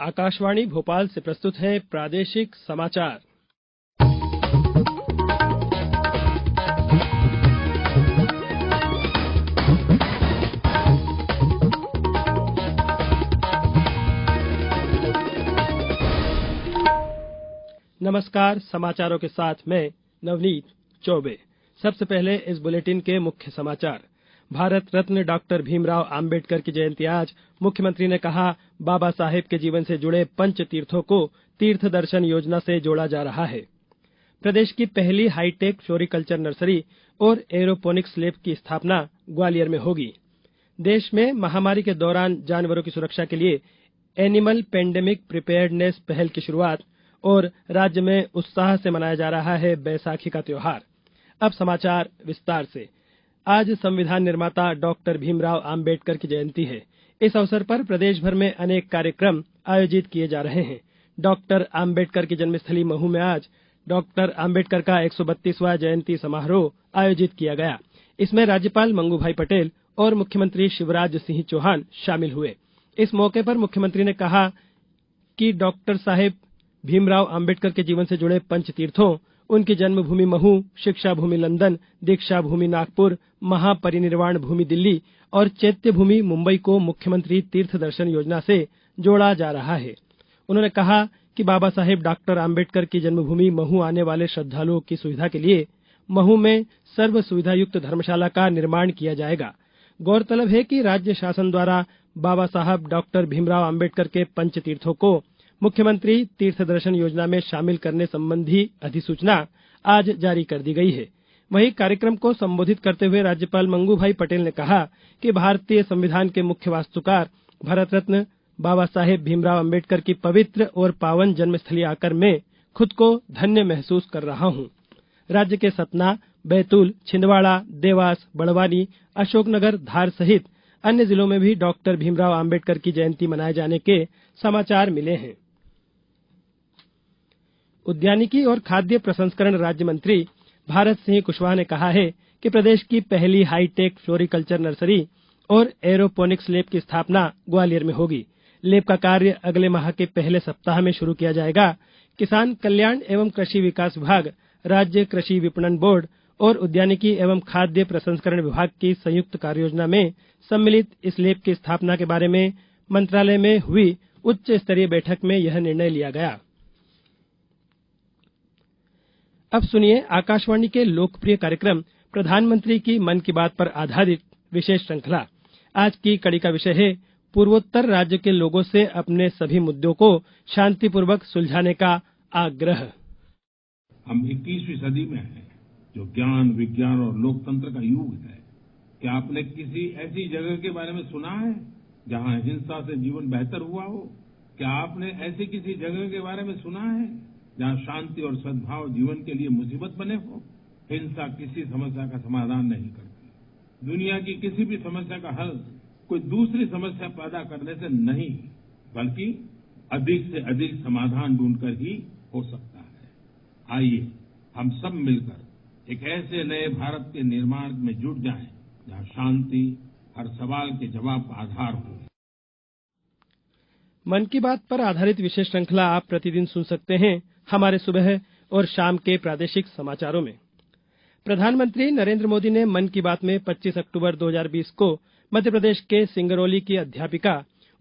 आकाशवाणी भोपाल से प्रस्तुत है प्रादेशिक समाचार। नमस्कार, समाचारों के साथ मैं नवनीत चौबे। सबसे पहले इस बुलेटिन के मुख्य समाचार। भारत रत्न डॉक्टर भीमराव आम्बेडकर की जयंती आज। मुख्यमंत्री ने कहा, बाबा साहेब के जीवन से जुड़े पंच तीर्थों को तीर्थ दर्शन योजना से जोड़ा जा रहा है। प्रदेश की पहली हाईटेक फ्लोरिकल्चर नर्सरी और एरोपोनिक्स लैब की स्थापना ग्वालियर में होगी। देश में महामारी के दौरान जानवरों की सुरक्षा के लिए एनिमल पेंडेमिक प्रिपेयर्डनेस पहल की शुरुआत और राज्य में उत्साह से मनाया जा रहा है बैसाखी का त्योहार। अब समाचार विस्तार से। आज संविधान निर्माता डॉक्टर भीमराव आम्बेडकर की जयंती है। इस अवसर पर प्रदेश भर में अनेक कार्यक्रम आयोजित किए जा रहे हैं। डॉक्टर आम्बेडकर की जन्मस्थली महू में आज डॉक्टर आम्बेडकर का 132वां जयंती समारोह आयोजित किया गया। इसमें राज्यपाल मंगूभाई पटेल और मुख्यमंत्री शिवराज सिंह चौहान शामिल हुए। इस मौके पर मुख्यमंत्री ने कहा कि डॉक्टर साहेब भीमराव आम्बेडकर के जीवन से जुड़े पंच तीर्थों, उनकी जन्मभूमि महू, शिक्षा भूमि लंदन, दीक्षा भूमि नागपुर, महापरिनिर्वाण भूमि दिल्ली और चैत्य भूमि मुंबई को मुख्यमंत्री तीर्थ दर्शन योजना से जोड़ा जा रहा है। उन्होंने कहा कि बाबा साहेब डॉक्टर आम्बेडकर की जन्मभूमि महू आने वाले श्रद्धालुओं की सुविधा के लिए महू में सर्व सुविधायुक्त धर्मशाला का निर्माण किया जाएगा। गौरतलब है कि राज्य शासन द्वारा बाबा साहब डॉक्टर भीमराव आम्बेडकर के पंच तीर्थों को मुख्यमंत्री तीर्थ दर्शन योजना में शामिल करने संबंधी अधिसूचना आज जारी कर दी गई है। वहीं कार्यक्रम को संबोधित करते हुए राज्यपाल मंगूभाई पटेल ने कहा कि भारतीय संविधान के मुख्य वास्तुकार भारत रत्न बाबा साहेब भीमराव आम्बेडकर की पवित्र और पावन जन्मस्थली आकर मैं खुद को धन्य महसूस कर रहा हूं। राज्य के सतना, बैतूल, छिंदवाड़ा, देवास, बड़वानी, अशोकनगर, धार सहित अन्य जिलों में भी डॉक्टर भीमराव आम्बेडकर की जयंती मनाए जाने के समाचार मिले हैं। उद्यानिकी और खाद्य प्रसंस्करण राज्य मंत्री भारत सिंह कुशवाहा ने कहा है कि प्रदेश की पहली हाईटेक फ्लोरिकल्चर नर्सरी और एरोपोनिक्स लैब की स्थापना ग्वालियर में होगी। लैब का कार्य अगले माह के पहले सप्ताह में शुरू किया जाएगा। किसान कल्याण एवं कृषि विकास विभाग, राज्य कृषि विपणन बोर्ड और उद्यानिकी एवं खाद्य प्रसंस्करण विभाग की संयुक्त कार्ययोजना में सम्मिलित इस लैब की स्थापना के बारे में मंत्रालय में हुई उच्च स्तरीय बैठक में यह निर्णय लिया गया। अब सुनिए आकाशवाणी के लोकप्रिय कार्यक्रम प्रधानमंत्री की मन की बात पर आधारित विशेष श्रृंखला। आज की कड़ी का विषय है पूर्वोत्तर राज्य के लोगों से अपने सभी मुद्दों को शांतिपूर्वक सुलझाने का आग्रह। हम 21वीं सदी में हैं, जो ज्ञान, विज्ञान और लोकतंत्र का युग है। क्या आपने किसी ऐसी जगह के बारे में सुना है जहां हिंसा से जीवन बेहतर हुआ हो? क्या आपने ऐसी किसी जगह के बारे में सुना है जहां शांति और सद्भाव जीवन के लिए मुसीबत बने हो? हिंसा किसी समस्या का समाधान नहीं करती। दुनिया की किसी भी समस्या का हल कोई दूसरी समस्या पैदा करने से नहीं, बल्कि अधिक से अधिक समाधान ढूंढकर ही हो सकता है। आइए हम सब मिलकर एक ऐसे नए भारत के निर्माण में जुट जाएं, जहां शांति हर सवाल के जवाब का आधार हो। मन की बात पर आधारित विशेष श्रृंखला आप प्रतिदिन सुन सकते हैं हमारे सुबह और शाम के प्रादेशिक समाचारों में। प्रधानमंत्री नरेंद्र मोदी ने मन की बात में 25 अक्टूबर 2020 को मध्य प्रदेश के सिंगरौली की अध्यापिका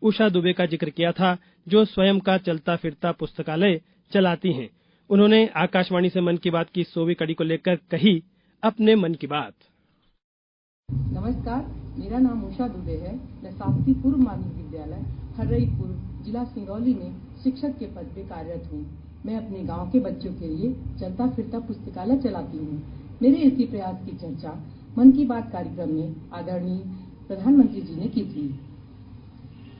उषा दुबे का जिक्र किया था, जो स्वयं का चलता फिरता पुस्तकालय चलाती हैं। उन्होंने आकाशवाणी से मन की बात की 100वीं कड़ी को लेकर कही अपने मन की बात। नमस्कार, मेरा नाम उषा दुबे है। मैं शासकीय पूर्व माध्यमिक विद्यालय हर्रईपुर, जिला सिंगरौली में शिक्षक के पद पर कार्यरत हूँ। मैं अपने गांव के बच्चों के लिए चलता फिरता पुस्तकालय चलाती हूँ। मेरे इसी प्रयास की चर्चा मन की बात कार्यक्रम में आदरणीय प्रधानमंत्री जी ने की थी।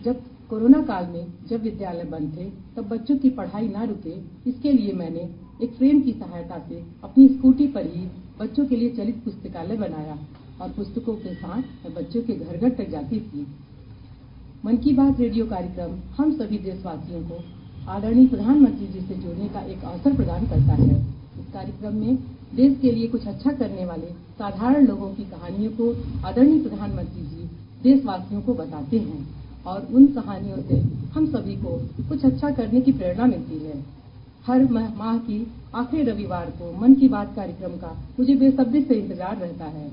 जब कोरोना काल में जब विद्यालय बंद थे, तब बच्चों की पढ़ाई ना रुके, इसके लिए मैंने एक फ्रेम की सहायता से अपनी स्कूटी पर ही बच्चों के लिए चलित पुस्तकालय बनाया और पुस्तकों के साथ मैं बच्चों के घर घर तक जाती थी। मन की बात रेडियो कार्यक्रम हम सभी देशवासियों को आदरणीय प्रधानमंत्री जी से जोड़ने का एक अवसर प्रदान करता है। इस कार्यक्रम में देश के लिए कुछ अच्छा करने वाले साधारण लोगों की कहानियों को आदरणीय प्रधानमंत्री जी देशवासियों को बताते हैं। और उन कहानियों से हम सभी को कुछ अच्छा करने की प्रेरणा मिलती है। हर माह की आखिरी रविवार को मन की बात कार्यक्रम का मुझे बेसब्री से इंतजार रहता है।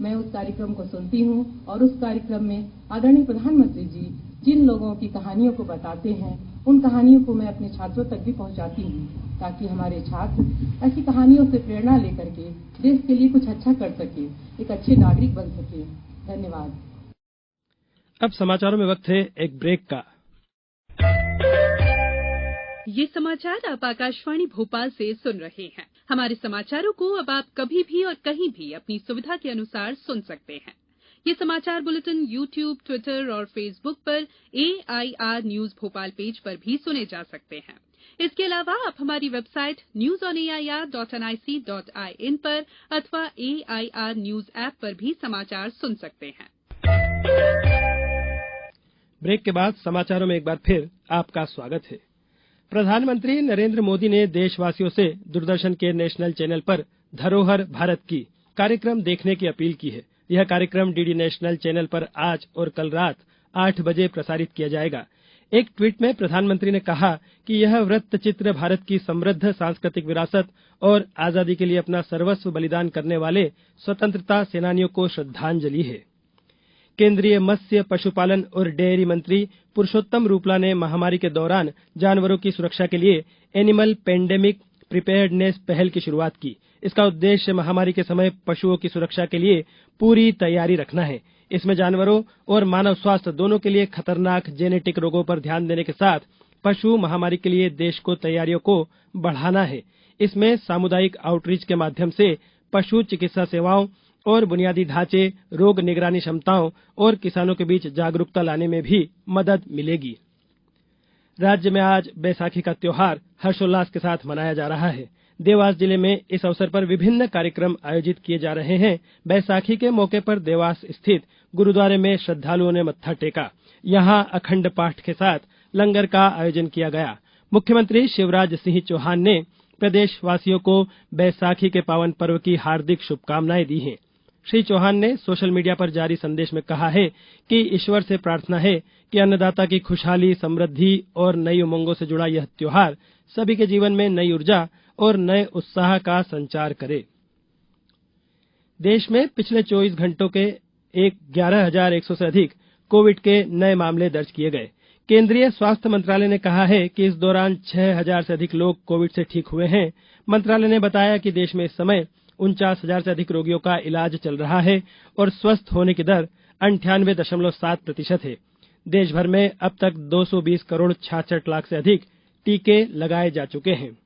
मैं उस कार्यक्रम को सुनती हूँ और उस कार्यक्रम में आदरणीय प्रधानमंत्री जी जिन लोगों की कहानियों को बताते हैं, उन कहानियों को मैं अपने छात्रों तक भी पहुँचाती हूँ, ताकि हमारे छात्र ऐसी कहानियों से प्रेरणा लेकर के देश के लिए कुछ अच्छा कर सके, एक अच्छे नागरिक बन सके। धन्यवाद। अब समाचारों में वक्त है एक ब्रेक का। ये समाचार आप आकाशवाणी भोपाल से सुन रहे हैं। हमारे समाचारों को अब आप कभी भी और कहीं भी अपनी सुविधा के अनुसार सुन सकते हैं। ये समाचार बुलेटिन YouTube, ट्विटर और फेसबुक पर AIR न्यूज भोपाल पेज पर भी सुने जा सकते हैं। इसके अलावा आप हमारी वेबसाइट newsonair.nic.in पर अथवा AIR न्यूज ऐप पर भी समाचार सुन सकते हैं। ब्रेक के बाद समाचारों में एक बार फिर आपका स्वागत है। प्रधानमंत्री नरेंद्र मोदी ने देशवासियों से दूरदर्शन के नेशनल चैनल पर धरोहर भारत की कार्यक्रम देखने की अपील की है। यह कार्यक्रम डीडी नेशनल चैनल पर आज और कल रात 8 बजे प्रसारित किया जाएगा। एक ट्वीट में प्रधानमंत्री ने कहा कि यह वृत्तचित्र भारत की समृद्ध सांस्कृतिक विरासत और आजादी के लिए अपना सर्वस्व बलिदान करने वाले स्वतंत्रता सेनानियों को श्रद्धांजलि है। केंद्रीय मत्स्य, पशुपालन और डेयरी मंत्री पुरुषोत्तम रूपला ने महामारी के दौरान जानवरों की सुरक्षा के लिए एनिमल पेंडेमिक प्रिपेयर्डनेस पहल की शुरुआत की। इसका उद्देश्य महामारी के समय पशुओं की सुरक्षा के लिए पूरी तैयारी रखना है। इसमें जानवरों और मानव स्वास्थ्य दोनों के लिए खतरनाक जेनेटिक रोगों पर ध्यान देने के साथ पशु महामारी के लिए देश को तैयारियों को बढ़ाना है। इसमें सामुदायिक आउटरीच के माध्यम से पशु चिकित्सा सेवाओं और बुनियादी ढांचे, रोग निगरानी क्षमताओं और किसानों के बीच जागरूकता लाने में भी मदद मिलेगी। राज्य में आज बैसाखी का त्योहार हर्षोल्लास के साथ मनाया जा रहा है। देवास जिले में इस अवसर पर विभिन्न कार्यक्रम आयोजित किए जा रहे हैं। बैसाखी के मौके पर देवास स्थित गुरुद्वारे में श्रद्धालुओं ने मत्था टेका। यहां अखंड पाठ के साथ लंगर का आयोजन किया गया। मुख्यमंत्री शिवराज सिंह चौहान ने प्रदेशवासियों को बैसाखी के पावन पर्व की हार्दिक शुभकामनाएं दी हैं। श्री चौहान ने सोशल मीडिया पर जारी संदेश में कहा है कि ईश्वर से प्रार्थना है कि अन्नदाता की खुशहाली, समृद्धि और नई उमंगों से जुड़ा यह त्योहार सभी के जीवन में नई ऊर्जा और नए उत्साह का संचार करे। देश में पिछले 24 घंटों के 11,100 से अधिक कोविड के नए मामले दर्ज किए गए। केंद्रीय स्वास्थ्य मंत्रालय ने कहा है कि इस दौरान 6,000 से अधिक लोग कोविड से ठीक हुए हैं। मंत्रालय ने बताया कि देश में इस समय 49,000 से अधिक रोगियों का इलाज चल रहा है और स्वस्थ होने की दर 98.7% है। देश भर में अब तक 220 करोड़ 66 लाख से अधिक टीके लगाए जा चुके हैं।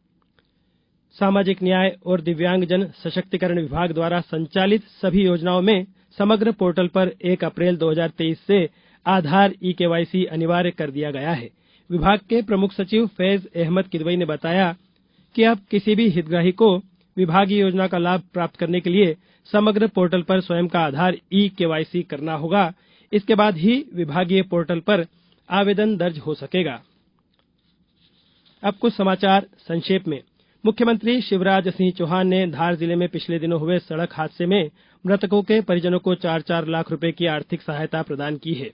सामाजिक न्याय और दिव्यांगजन सशक्तिकरण विभाग द्वारा संचालित सभी योजनाओं में समग्र पोर्टल पर 1 अप्रैल 2023 से आधार ई-केवाईसी अनिवार्य कर दिया गया है। विभाग के प्रमुख सचिव फैज अहमद किदवई ने बताया कि अब किसी भी हितग्राही को विभागीय योजना का लाभ प्राप्त करने के लिए समग्र पोर्टल पर स्वयं का आधार ई-केवाईसी करना होगा। इसके बाद ही विभागीय पोर्टल पर आवेदन दर्ज हो सकेगा। अब कुछ समाचार संक्षेप में। मुख्यमंत्री शिवराज सिंह चौहान ने धार जिले में पिछले दिनों हुए सड़क हादसे में मृतकों के परिजनों को 4-4 लाख रुपए की आर्थिक सहायता प्रदान की है।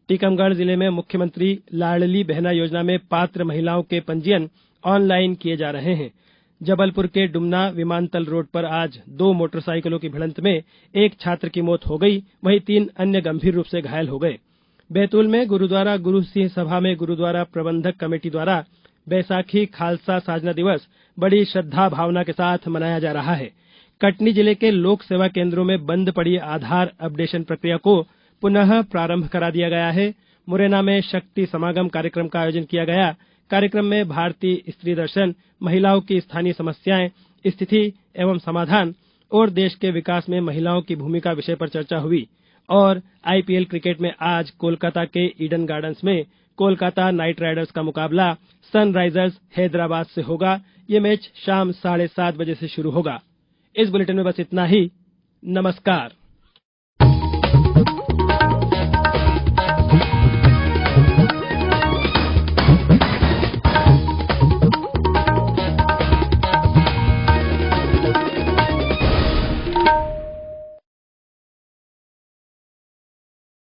टीकमगढ़ जिले में मुख्यमंत्री लाडली बहना योजना में पात्र महिलाओं के पंजीयन ऑनलाइन किए जा रहे हैं। जबलपुर के डुमना विमानतल रोड पर आज 2 मोटरसाइकिलों की भिड़ंत में एक छात्र की मौत हो गई, वहीं 3 अन्य गंभीर रूप से घायल हो गए। बैतूल में गुरुद्वारा गुरु सिंह सभा में गुरुद्वारा प्रबंधक कमेटी द्वारा बैसाखी खालसा साजना दिवस बड़ी श्रद्धा भावना के साथ मनाया जा रहा है। कटनी जिले के लोक सेवा केंद्रों में बंद पड़ी आधार अपडेशन प्रक्रिया को पुनः प्रारंभ करा दिया गया है। मुरैना में शक्ति समागम कार्यक्रम का आयोजन किया गया। कार्यक्रम में भारतीय स्त्री दर्शन, महिलाओं की स्थानीय समस्याएं, स्थिति एवं समाधान और देश के विकास में महिलाओं की भूमिका विषय पर चर्चा हुई। और आईपीएल क्रिकेट में आज कोलकाता के ईडन गार्डन्स में कोलकाता नाइट राइडर्स का मुकाबला सनराइजर्स हैदराबाद से होगा। ये मैच शाम 7:30 बजे से शुरू होगा। इस बुलेटिन में बस इतना ही। नमस्कार।